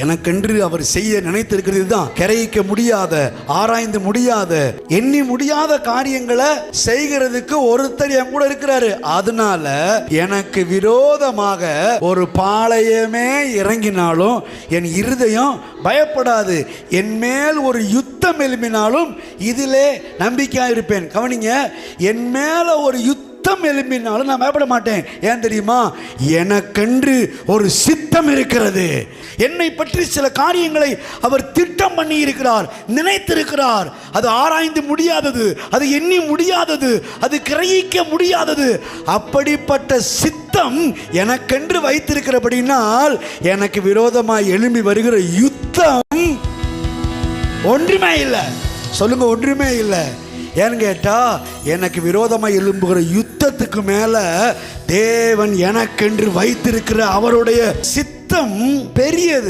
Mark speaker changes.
Speaker 1: எனக்கென்று அவர் செய்ய நினைத்திருக்கிறது தான் கிரகிக்க முடியாத, ஆராய்ந்து முடியாத, எண்ணி முடியாத காரியங்களை செய்கிறதுக்கு ஒருத்தர் என் கூட இருக்கிறாரு. அதனால எனக்கு விரோதமாக ஒரு பாளையமே இறங்கினாலும் என் இருதயம் பயப்படாது. என் மேல் ஒரு யுத்தம் எழுப்பினாலும் இதிலே நம்பிக்கையா இருப்பேன். கவனிங்க, என் மேல ஒரு யுத்தம் எழுப்பினாலும் நான் பயப்பட மாட்டேன். ஏன் தெரியுமா? எனக்கென்று ஒரு சித்தம் இருக்கிறது. என்னை பற்றி சில காரியங்களை அவர் திட்டம் பண்ணி இருக்கிறார், நினைத்திருக்கிறார். அது ஆராய்ந்து முடியாதது, அது எண்ணி முடியாதது, அது கிரகிக்க முடியாதது. அப்படிப்பட்ட சித்தம் எனக்கென்று வைத்திருக்கிறபடினால் எனக்கு விரோதமாய் எழும்பி வருகிற யுத்தம் ஒன்றுமே இல்லை. சொல்லுங்க, ஒன்றுமே இல்லை. ஏன்னு கேட்டா, எனக்கு விரோதமாக எழும்புகிற யுத்தத்துக்கு மேல தேவன் எனக்கென்று வைத்திருக்கிற அவருடைய சித்தம் பெரியது.